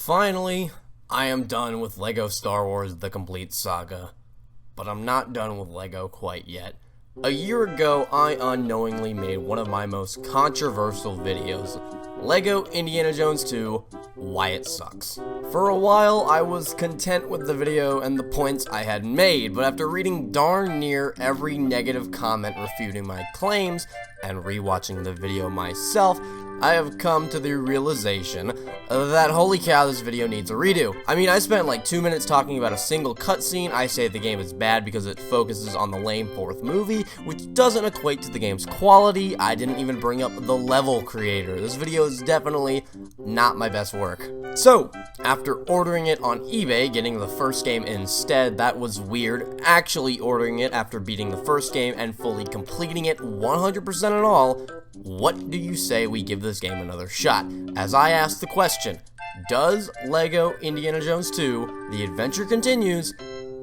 Finally, I am done with LEGO Star Wars The Complete Saga. But I'm not done with LEGO quite yet. A year ago, I unknowingly made one of my most controversial videos, LEGO Indiana Jones 2, Why It Sucks. For a while, I was content with the video and the points I had made, but after reading darn near every negative comment refuting my claims, and rewatching the video myself, I have come to the realization that holy cow, this video needs a redo. I mean, I spent like 2 minutes talking about a single cutscene. I say the game is bad because it focuses on the lame fourth movie, which doesn't equate to the game's quality. I didn't even bring up the level creator. This video is definitely not my best work. So, after ordering it on eBay, getting the first game instead, that was weird. Actually ordering it after beating the first game and fully completing it 100% and all, what do you say we give this game another shot? As I ask the question, does LEGO Indiana Jones 2, The Adventure Continues,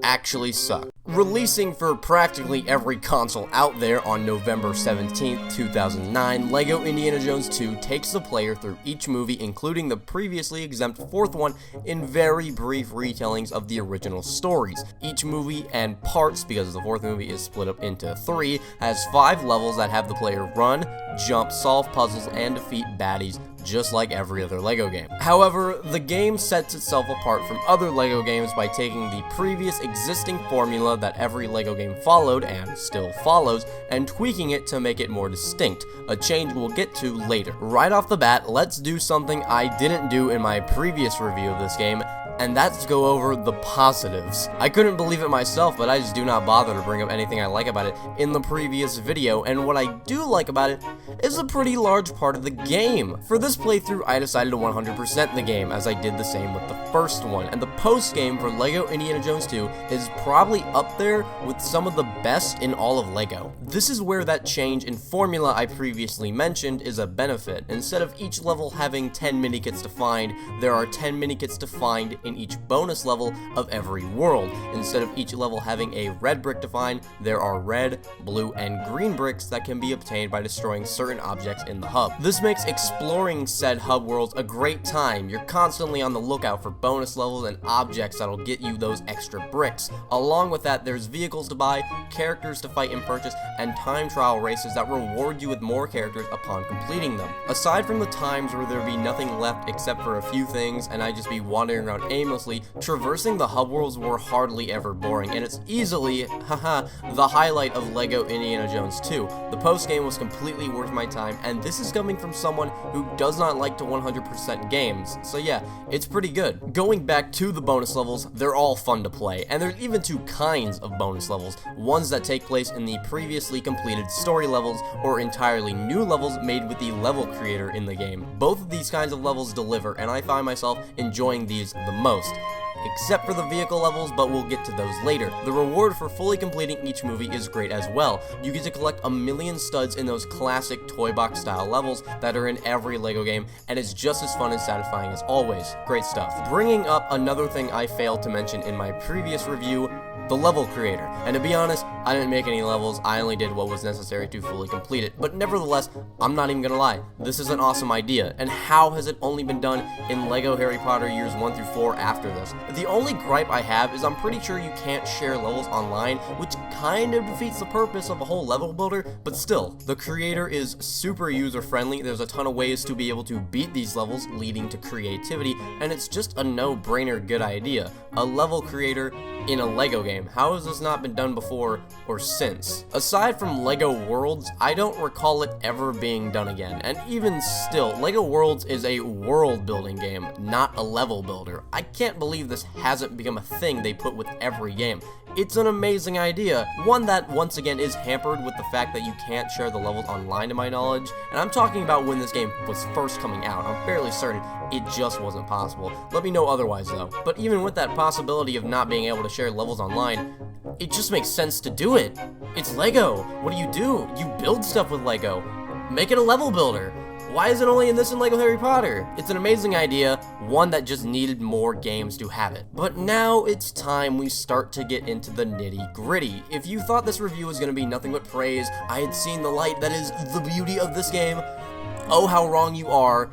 actually suck? Releasing for practically every console out there on November 17th, 2009, LEGO Indiana Jones 2 takes the player through each movie, including the previously exempt fourth one, in very brief retellings of the original stories. Each movie and parts, because the fourth movie is split up into 3, has 5 levels that have the player run, jump, solve puzzles, and defeat baddies, just like every other LEGO game. However, the game sets itself apart from other LEGO games by taking the previous existing formula that every LEGO game followed, and still follows, and tweaking it to make it more distinct, a change we'll get to later. Right off the bat, let's do something I didn't do in my previous review of this game, and that's go over the positives. I couldn't believe it myself, but I just do not bother to bring up anything I like about it in the previous video, and what I do like about it is a pretty large part of the game. For this playthrough, I decided to 100% the game, as I did the same with the first one, and the post-game for LEGO Indiana Jones 2 is probably up there with some of the best in all of LEGO. This is where that change in formula I previously mentioned is a benefit. Instead of each level having 10 mini-kits to find, there are 10 mini-kits to find in each bonus level of every world. Instead of each level having a red brick to find, there are red, blue, and green bricks that can be obtained by destroying certain objects in the hub. This makes exploring said hub worlds a great time. You're constantly on the lookout for bonus levels and objects that'll get you those extra bricks. Along with that, there's vehicles to buy, characters to fight and purchase, and time trial races that reward you with more characters upon completing them. Aside from the times where there'd be nothing left except for a few things and I'd just be wandering around aimlessly, traversing the hub worlds were hardly ever boring, and it's easily, the highlight of LEGO Indiana Jones 2. The post-game was completely worth my time, and this is coming from someone who does not like to 100% games, so yeah, it's pretty good. Going back to the bonus levels, they're all fun to play, and there's even 2 kinds of bonus levels, ones that take place in the previously completed story levels, or entirely new levels made with the level creator in the game. Both of these kinds of levels deliver, and I find myself enjoying these the most. Except for the vehicle levels, but we'll get to those later. The reward for fully completing each movie is great as well. You get to collect 1,000,000 studs in those classic toy box style levels that are in every LEGO game, and it's just as fun and satisfying as always. Great stuff. Bringing up another thing I failed to mention in my previous review, the level creator. And to be honest, I didn't make any levels, I only did what was necessary to fully complete it. But nevertheless, I'm not even gonna lie, this is an awesome idea. And how has it only been done in LEGO Harry Potter years 1 through 4 after this? The only gripe I have is I'm pretty sure you can't share levels online, which kind of defeats the purpose of a whole level builder, but still, the creator is super user-friendly. There's a ton of ways to be able to beat these levels, leading to creativity, and it's just a no-brainer good idea. A level creator in a LEGO game. How has this not been done before or since? Aside from LEGO Worlds, I don't recall it ever being done again, and even still, LEGO Worlds is a world building game, not a level builder. I can't believe this hasn't become a thing they put with every game. It's an amazing idea, one that once again is hampered with the fact that you can't share the levels online to my knowledge, and I'm talking about when this game was first coming out. I'm fairly certain it just wasn't possible. Let me know otherwise though. But even with that possibility of not being able to share levels online, it just makes sense to do it. It's LEGO. What do? You build stuff with LEGO. Make it a level builder. Why is it only in this and LEGO Harry Potter? It's an amazing idea, one that just needed more games to have it. But now it's time we start to get into the nitty-gritty. If you thought this review was going to be nothing but praise, I had seen the light that is the beauty of this game, oh how wrong you are,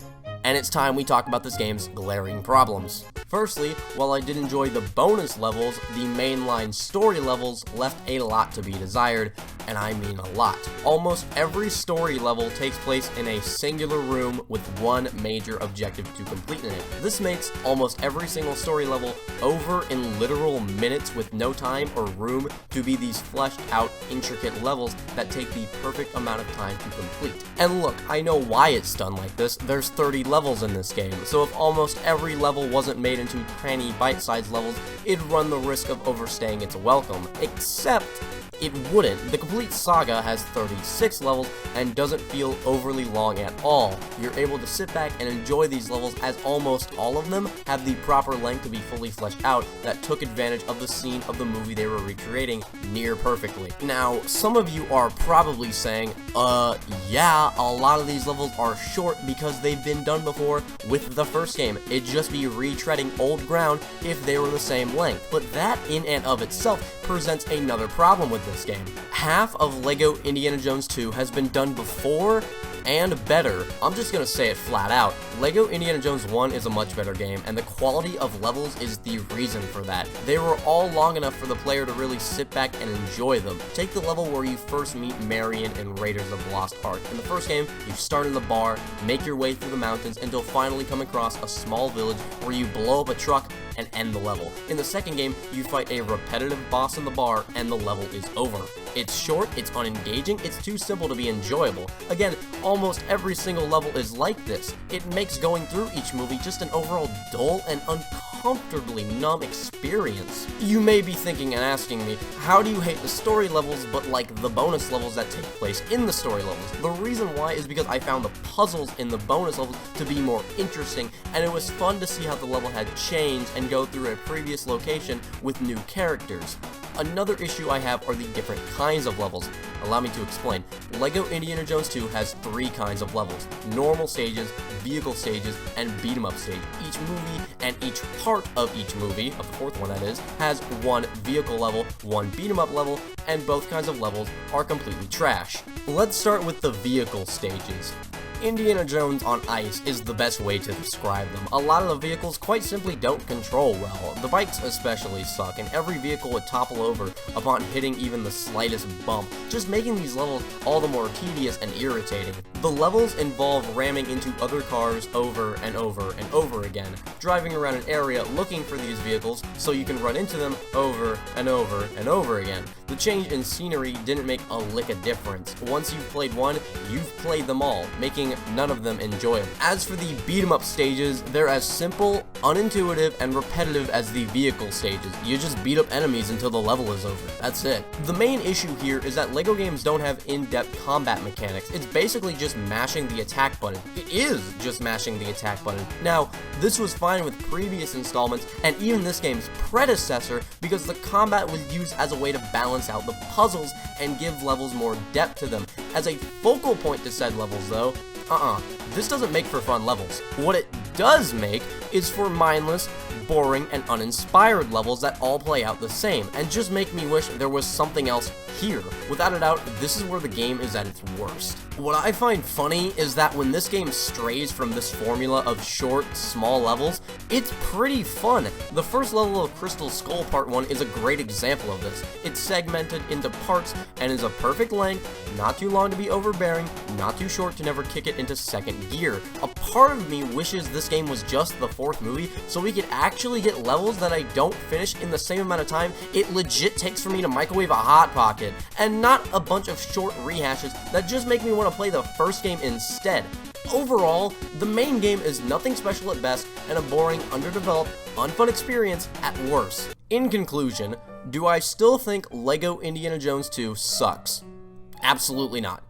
and it's time we talk about this game's glaring problems. Firstly, while I did enjoy the bonus levels, the mainline story levels left a lot to be desired, and I mean a lot. Almost every story level takes place in a singular room with one major objective to complete in it. This makes almost every single story level over in literal minutes with no time or room to be these fleshed out, intricate levels that take the perfect amount of time to complete. And look, I know why it's done like this. There's 30 levels in this game, so if almost every level wasn't made into tiny bite-sized levels, it'd run the risk of overstaying its welcome. Except it wouldn't. The complete saga has 36 levels and doesn't feel overly long at all. You're able to sit back and enjoy these levels as almost all of them have the proper length to be fully fleshed out that took advantage of the scene of the movie they were recreating near perfectly. Now, some of you are probably saying, yeah, a lot of these levels are short because they've been done before with the first game. It'd just be retreading old ground if they were the same length. But that in and of itself presents another problem with this game. Half of LEGO Indiana Jones 2 has been done before and better. I'm just gonna say it flat out. LEGO Indiana Jones 1 is a much better game, and the quality of levels is the reason for that. They were all long enough for the player to really sit back and enjoy them. Take the level where you first meet Marion and Raiders of the Lost Ark. In the first game, you start in the bar, make your way through the mountains until finally come across a small village where you blow up a truck and end the level. In the second game, you fight a repetitive boss in the bar and the level is over. It's short, it's unengaging, it's too simple to be enjoyable. Again, almost every single level is like this. It makes going through each movie just an overall dull and uncomfortably numb experience. You may be thinking and asking me, how do you hate the story levels but like the bonus levels that take place in the story levels? The reason why is because I found the puzzles in the bonus levels to be more interesting, and it was fun to see how the level had changed and go through a previous location with new characters. Another issue I have are the different kinds of levels. Allow me to explain. LEGO Indiana Jones 2 has 3 kinds of levels: normal stages, vehicle stages, and beat 'em up stage. Each movie and each part of each movie, of the fourth one that is, has 1 vehicle level, 1 beat 'em up level, and both kinds of levels are completely trash. Let's start with the vehicle stages. Indiana Jones on ice is the best way to describe them. A lot of the vehicles quite simply don't control well. The bikes especially suck, and every vehicle would topple over upon hitting even the slightest bump, just making these levels all the more tedious and irritating. The levels involve ramming into other cars over and over and over again, driving around an area looking for these vehicles so you can run into them over and over and over again. The change in scenery didn't make a lick of difference. Once you've played one, you've played them all, making none of them enjoyable. As for the beat 'em up stages, they're as simple, unintuitive, and repetitive as the vehicle stages. You just beat up enemies until the level is over. That's it. The main issue here is that LEGO games don't have in-depth combat mechanics. It's basically just mashing the attack button. It is just mashing the attack button. Now, this was fine with previous installments and even this game's predecessor because the combat was used as a way to balance out the puzzles and give levels more depth to them. As a focal point to said levels though, this doesn't make for fun levels. What it does make is for mindless, boring, and uninspired levels that all play out the same, and just make me wish there was something else here. Without a doubt, this is where the game is at its worst. What I find funny is that when this game strays from this formula of short, small levels, it's pretty fun. The first level of Crystal Skull Part 1 is a great example of this. It's segmented into parts and is a perfect length, not too long to be overbearing, not too short to never kick it into second gear. A part of me wishes this game was just the 4th movie so we could actually get levels that I don't finish in the same amount of time it legit takes for me to microwave a Hot Pocket, and not a bunch of short rehashes that just make me want to play the first game instead. Overall, the main game is nothing special at best and a boring, underdeveloped, unfun experience at worst. In conclusion, do I still think LEGO Indiana Jones 2 sucks? Absolutely not.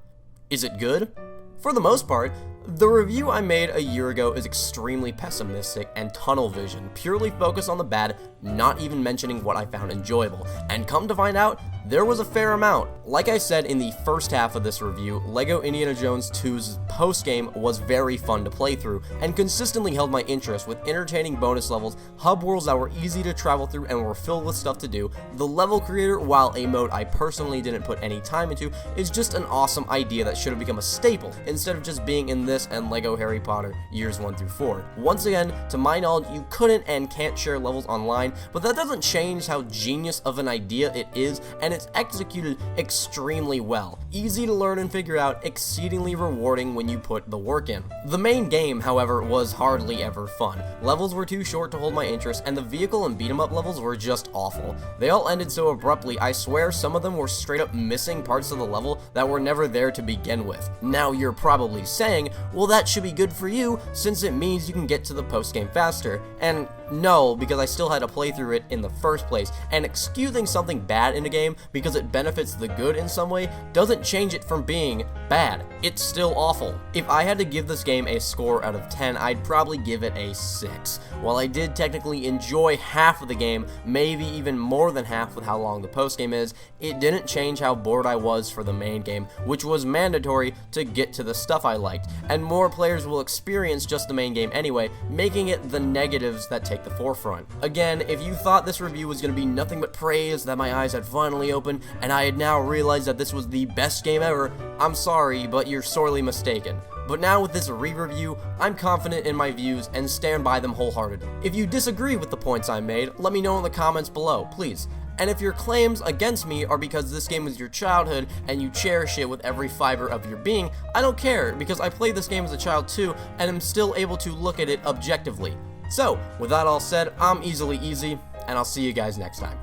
Is it good? For the most part. The review I made a year ago is extremely pessimistic and tunnel vision, purely focused on the bad, not even mentioning what I found enjoyable. And come to find out, There was a fair amount. Like I said in the first half of this review, LEGO Indiana Jones 2's post-game was very fun to play through, and consistently held my interest with entertaining bonus levels, hub worlds that were easy to travel through and were filled with stuff to do. The level creator, while a mode I personally didn't put any time into, is just an awesome idea that should have become a staple, instead of just being in this and LEGO Harry Potter years 1 through 4. Once again, to my knowledge, you couldn't and can't share levels online, but that doesn't change how genius of an idea it is, and it's executed extremely well. Easy to learn and figure out, exceedingly rewarding when you put the work in. The main game, however, was hardly ever fun. Levels were too short to hold my interest, and the vehicle and beat 'em up levels were just awful. They all ended so abruptly, I swear some of them were straight up missing parts of the level that were never there to begin with. Now you're probably saying, well, that should be good for you, since it means you can get to the post-game faster. And no, because I still had to play through it in the first place, and excusing something bad in a game because it benefits the good in some way doesn't change it from being bad. It's still awful. If I had to give this game a score out of 10, I'd probably give it a 6. While I did technically enjoy half of the game, maybe even more than half with how long the post-game is, it didn't change how bored I was for the main game, which was mandatory to get to the stuff I liked, and more players will experience just the main game anyway, making it the negatives that take the forefront. Again, if you thought this review was going to be nothing but praise, that my eyes had finally opened, and I had now realized that this was the best game ever, I'm sorry, but you're sorely mistaken. But now with this re-review, I'm confident in my views and stand by them wholeheartedly. If you disagree with the points I made, let me know in the comments below, please. And if your claims against me are because this game was your childhood and you cherish it with every fiber of your being, I don't care, because I played this game as a child too and am still able to look at it objectively. So, with that all said, I'm easily easy, and I'll see you guys next time.